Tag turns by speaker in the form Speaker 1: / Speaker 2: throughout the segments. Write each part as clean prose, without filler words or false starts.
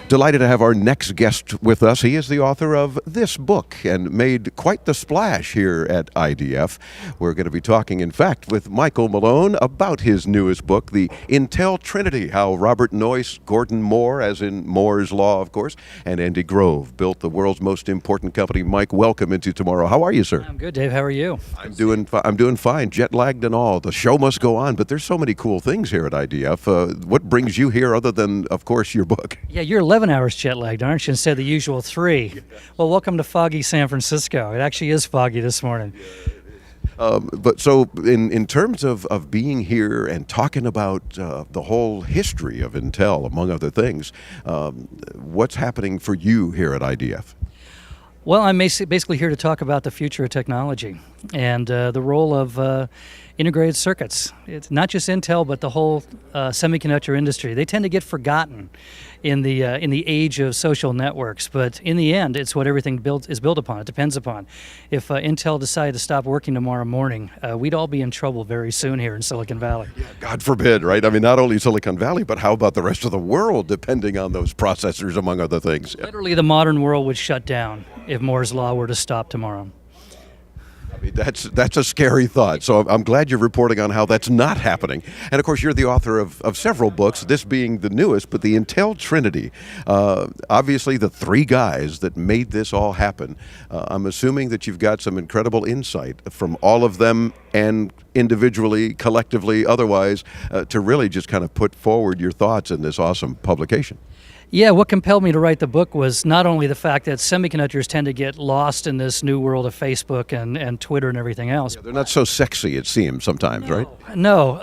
Speaker 1: Delighted to have our next guest with us. He is the author of this book and made quite the splash here at IDF. We're going to be talking, in fact, with Michael Malone about his newest book, the Intel Trilogy, how Robert Noyce, Gordon Moore, as in Moore's Law, of course, and Andy Grove built the world's most important company. Mike, welcome into tomorrow. How are you, sir?
Speaker 2: I'm good, Dave. How are you?
Speaker 1: I'm doing fine, jet lagged and all. The show must go on, but there's so many cool things here at IDF. What brings you here other than, of course, your book?
Speaker 2: Yeah, you're 11 hours jet lagged, aren't you, instead of the usual 3? Well, welcome to foggy San Francisco. It actually is foggy this morning.
Speaker 1: But so in terms of being here and talking about the whole history of Intel, among other things, what's happening for you here at IDF?
Speaker 2: Well, I'm basically here to talk about the future of technology and the role of integrated circuits. It's not just Intel, but the whole semiconductor industry. They tend to get forgotten in the age of social networks, but in the end, it's what everything is built upon. It depends upon. If Intel decided to stop working tomorrow morning, we'd all be in trouble very soon here in Silicon Valley.
Speaker 1: Yeah, God forbid, right? I mean, not only Silicon Valley, but how about the rest of the world, depending on those processors, among other things?
Speaker 2: Literally, the modern world would shut down if Moore's Law were to stop tomorrow.
Speaker 1: I mean, that's a scary thought. So I'm glad you're reporting on how that's not happening. And of course, you're the author of several books, this being the newest, but the Intel Trilogy. Obviously, the 3 guys that made this all happen. I'm assuming that you've got some incredible insight from all of them and individually, collectively, otherwise, to really just kind of put forward your thoughts in this awesome publication.
Speaker 2: Yeah, what compelled me to write the book was not only the fact that semiconductors tend to get lost in this new world of Facebook and Twitter and everything else.
Speaker 1: Yeah, they're not so sexy, it seems, sometimes, right?
Speaker 2: No,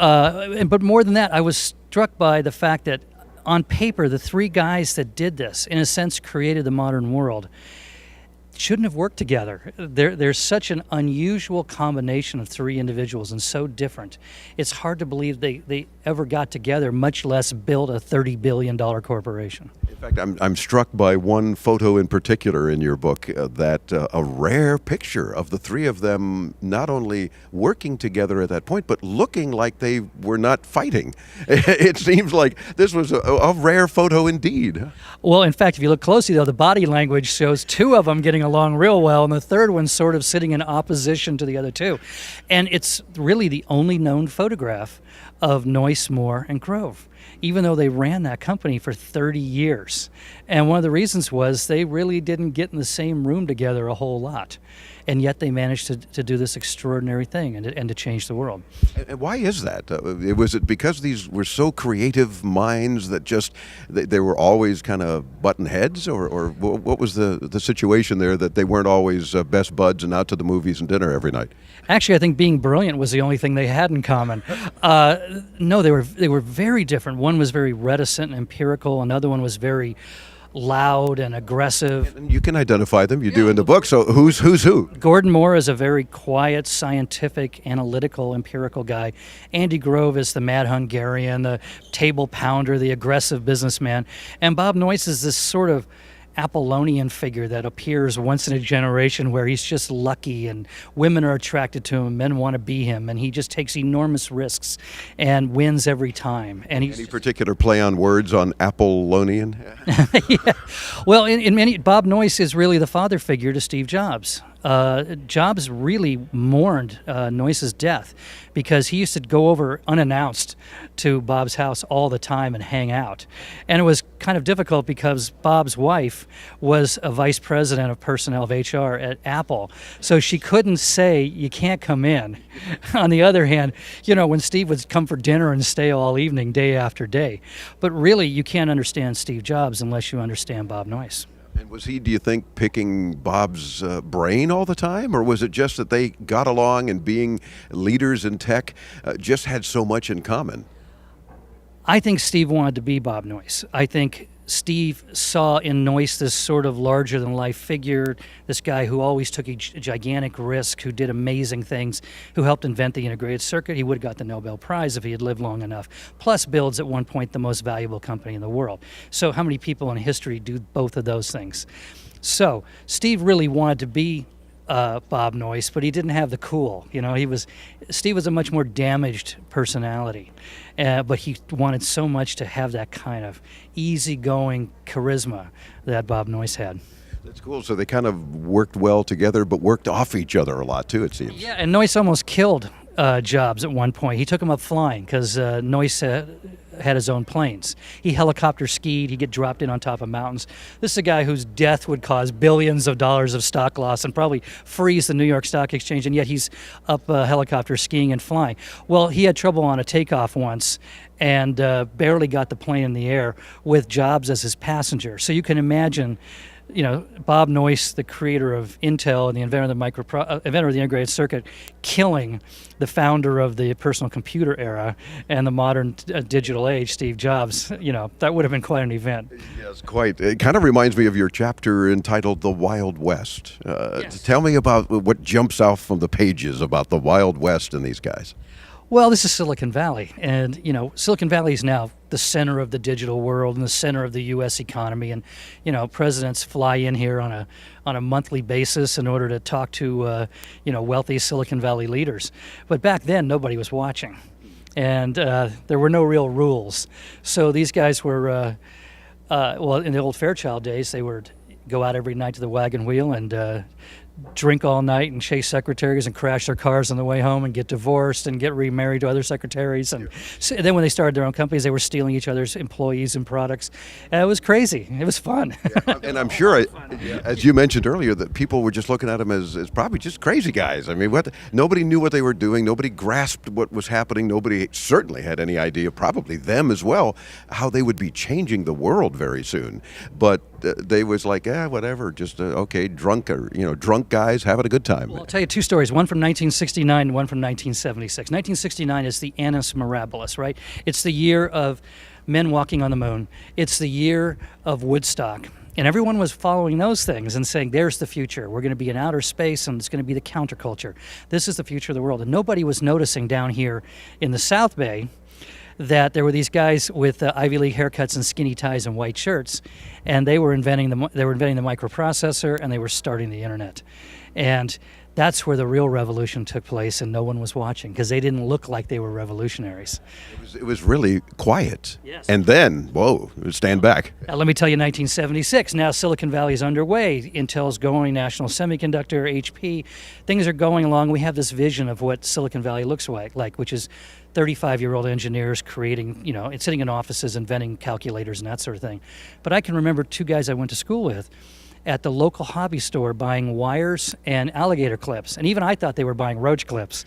Speaker 2: but more than that, I was struck by the fact that on paper, the 3 guys that did this, in a sense, created the modern world, shouldn't have worked together. There's such an unusual combination of 3 individuals and so different. It's hard to believe they ever got together, much less build a $30 billion corporation.
Speaker 1: In fact, I'm struck by one photo in particular in your book, that a rare picture of the 3 of them not only working together at that point, but looking like they were not fighting. It seems like this was a rare photo indeed.
Speaker 2: Well, in fact, if you look closely, though, the body language shows 2 of them getting along real well, and the third one's sort of sitting in opposition to the other 2. And it's really the only known photograph of Noyce, Moore, and Grove, even though they ran that company for 30 years. And one of the reasons was they really didn't get in the same room together a whole lot. And yet they managed to do this extraordinary thing and to change the world.
Speaker 1: And why is that? Was it because these were so creative minds that just, they were always kind of button heads? Or what was the situation there that they weren't always best buds and out to the movies and dinner every night?
Speaker 2: Actually, I think being brilliant was the only thing they had in common. No, they were very different. One was very reticent and empirical. Another one was very loud and aggressive.
Speaker 1: And you can identify them, you do in the book, so who's who?
Speaker 2: Gordon Moore is a very quiet, scientific, analytical, empirical guy. Andy Grove is the mad Hungarian, the table pounder, the aggressive businessman. And Bob Noyce is this sort of Apollonian figure that appears once in a generation, where he's just lucky and women are attracted to him, men want to be him, and he just takes enormous risks and wins every time. And
Speaker 1: Any particular play on words on Apollonian?
Speaker 2: Yeah. Well, in many, Bob Noyce is really the father figure to Steve Jobs. Jobs really mourned Noyce's death because he used to go over unannounced to Bob's house all the time and hang out. And it was kind of difficult because Bob's wife was a vice president of personnel of HR at Apple. So she couldn't say, you can't come in. On the other hand, you know, when Steve would come for dinner and stay all evening, day after day. But really, you can't understand Steve Jobs unless you understand Bob Noyce.
Speaker 1: And was he, do you think, picking Bob's brain all the time? Or was it just that they got along and being leaders in tech just had so much in common?
Speaker 2: I think Steve wanted to be Bob Noyce. I think Steve saw in Noyce this sort of larger-than-life figure, this guy who always took a gigantic risk, who did amazing things, who helped invent the integrated circuit. He would have got the Nobel Prize if he had lived long enough, plus builds at one point the most valuable company in the world. So how many people in history do both of those things? So Steve really wanted to be Bob Noyce, but he didn't have the cool. Steve was a much more damaged personality, but he wanted so much to have that kind of easygoing charisma that Bob Noyce had.
Speaker 1: That's cool. So they kind of worked well together, but worked off each other a lot too, it seems.
Speaker 2: Yeah, and Noyce almost killed Jobs at one point. He took him up flying because Noyce had his own planes. He helicopter skied. He'd get dropped in on top of mountains. This is a guy whose death would cause billions of dollars of stock loss and probably freeze the New York Stock Exchange, and yet he's up helicopter skiing and flying. Well, he had trouble on a takeoff once and barely got the plane in the air with Jobs as his passenger. So you can imagine, Bob Noyce, the creator of Intel and the inventor of the integrated circuit, killing the founder of the personal computer era and the modern digital age, Steve Jobs. That would have been quite an event.
Speaker 1: Yes, quite. It kind of reminds me of your chapter entitled "The Wild West."
Speaker 2: Yes.
Speaker 1: Tell me about what jumps out from the pages about the Wild West and these guys.
Speaker 2: Well, this is Silicon Valley, and Silicon Valley is now the center of the digital world and the center of the U.S. economy. And presidents fly in here on a monthly basis in order to talk to wealthy Silicon Valley leaders. But back then, nobody was watching, and there were no real rules. So these guys were, in the old Fairchild days, they would go out every night to the wagon wheel and drink all night and chase secretaries and crash their cars on the way home and get divorced and get remarried to other secretaries. And then when they started their own companies, they were stealing each other's employees and products. And it was crazy. It was fun.
Speaker 1: Yeah, and I'm sure, as you mentioned earlier, that people were just looking at them as probably just crazy guys. I mean, nobody knew what they were doing. Nobody grasped what was happening. Nobody certainly had any idea, probably them as well, how they would be changing the world very soon. But they was like, whatever, just drunk guys having a good time.
Speaker 2: Well, I'll tell you two stories, one from 1969 and one from 1976. 1969 is the Annus Mirabilis, right? It's the year of men walking on the moon. It's the year of Woodstock. And everyone was following those things and saying, there's the future. We're going to be in outer space, and it's going to be the counterculture. This is the future of the world. And nobody was noticing down here in the South Bay that there were these guys with Ivy League haircuts and skinny ties and white shirts, and they were inventing the microprocessor, and they were starting the internet. And that's where the real revolution took place, and no one was watching because they didn't look like they were revolutionaries.
Speaker 1: It was really quiet.
Speaker 2: Yes.
Speaker 1: And then, whoa, stand back.
Speaker 2: Now, let me tell you, 1976. Now Silicon Valley is underway. Intel's going, National Semiconductor, HP. Things are going along. We have this vision of what Silicon Valley looks like, which is 35-year-old engineers creating, and sitting in offices, inventing calculators and that sort of thing. But I can remember two guys I went to school with at the local hobby store buying wires and alligator clips. And even I thought they were buying roach clips.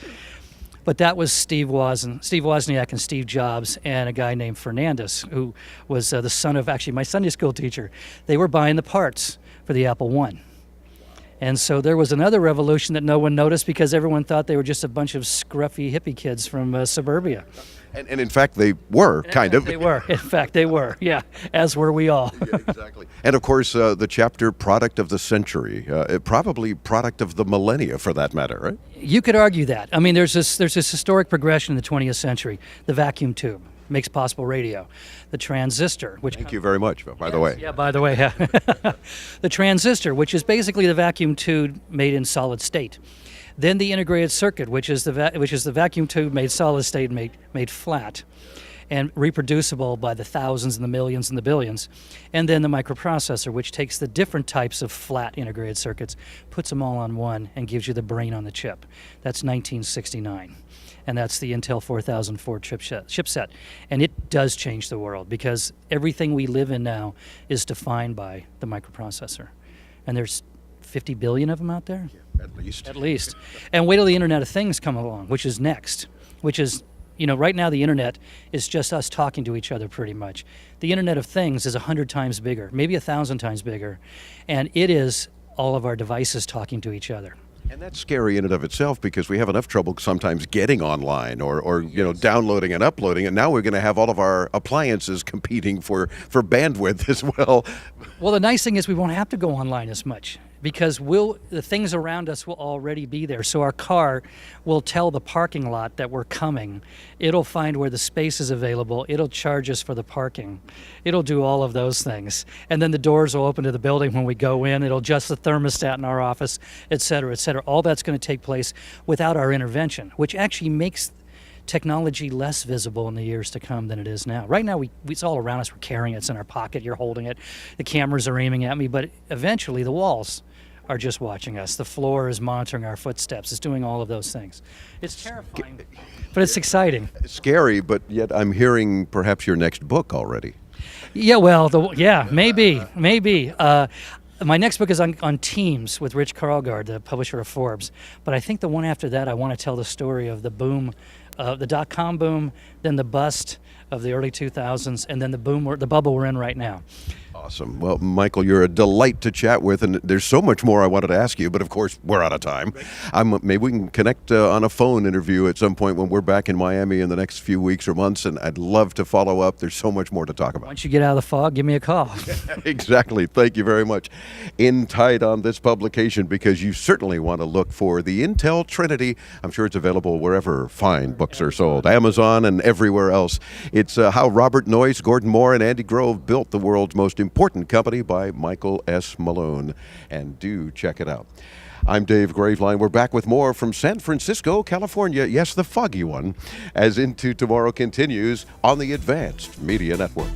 Speaker 2: But that was Steve Wozniak and Steve Jobs and a guy named Fernandez, who was the son of actually my Sunday school teacher. They were buying the parts for the Apple I. And so there was another revolution that no one noticed because everyone thought they were just a bunch of scruffy hippie kids from suburbia.
Speaker 1: And in fact, they were, kind of.
Speaker 2: They were. In fact, they were, yeah, as were we all.
Speaker 1: Yeah, exactly. And of course, the chapter Product of the Century, probably Product of the Millennia for that matter, right?
Speaker 2: You could argue that. I mean, there's this historic progression in the 20th century. The vacuum tube makes possible radio. The transistor, which...
Speaker 1: Thank you very much, by the way.
Speaker 2: Yeah, by the way. The transistor, which is basically the vacuum tube made in solid state. Then the integrated circuit, which is the vacuum tube made solid state, made flat, and reproducible by the thousands and the millions and the billions. And then the microprocessor, which takes the different types of flat integrated circuits, puts them all on one, and gives you the brain on the chip. That's 1969. And that's the Intel 4004 chipset. And it does change the world because everything we live in now is defined by the microprocessor. And there's 50 billion of them out there?
Speaker 1: Yeah, at
Speaker 2: least. And wait till the Internet of Things come along, which is next, which is, right now the Internet is just us talking to each other pretty much. The Internet of Things is 100 times bigger, maybe 1,000 times bigger, and it is all of our devices talking to each other.
Speaker 1: And that's scary in and of itself because we have enough trouble sometimes getting online or downloading and uploading, and now we're going to have all of our appliances competing for bandwidth as well.
Speaker 2: Well, the nice thing is we won't have to go online as much. because the things around us will already be there. So our car will tell the parking lot that we're coming. It'll find where the space is available. It'll charge us for the parking. It'll do all of those things. And then the doors will open to the building when we go in. It'll adjust the thermostat in our office, et cetera, et cetera. All that's going to take place without our intervention, which actually makes technology less visible in the years to come than it is now. Right now, it's all around us. We're carrying it. It's in our pocket. You're holding it. The cameras are aiming at me. But eventually, the walls are just watching us. The floor is monitoring our footsteps. It's doing all of those things. It's terrifying, but it's exciting.
Speaker 1: Scary, but yet I'm hearing perhaps your next book already.
Speaker 2: Yeah, well, maybe. My next book is on teams with Rich Karlgaard, the publisher of Forbes. But I think the one after that, I want to tell the story of the boom, the dot-com boom, then the bust of the early 2000s, and then the bubble we're in right now.
Speaker 1: Awesome. Well, Michael, you're a delight to chat with, and there's so much more I wanted to ask you, but of course, we're out of time. Maybe we can connect on a phone interview at some point when we're back in Miami in the next few weeks or months, and I'd love to follow up. There's so much more to talk about.
Speaker 2: Once you get out of the fog, give me a call.
Speaker 1: Exactly. Thank you very much. In tight on this publication, because you certainly want to look for the Intel Trinity. I'm sure it's available wherever fine books are sold, Amazon and everywhere else. It's how Robert Noyce, Gordon Moore, and Andy Grove built the world's most important company by Michael S. Malone. And do check it out. I'm Dave Graveline. We're back with more from San Francisco, California. Yes, the foggy one, as Into Tomorrow continues on the Advanced Media Network.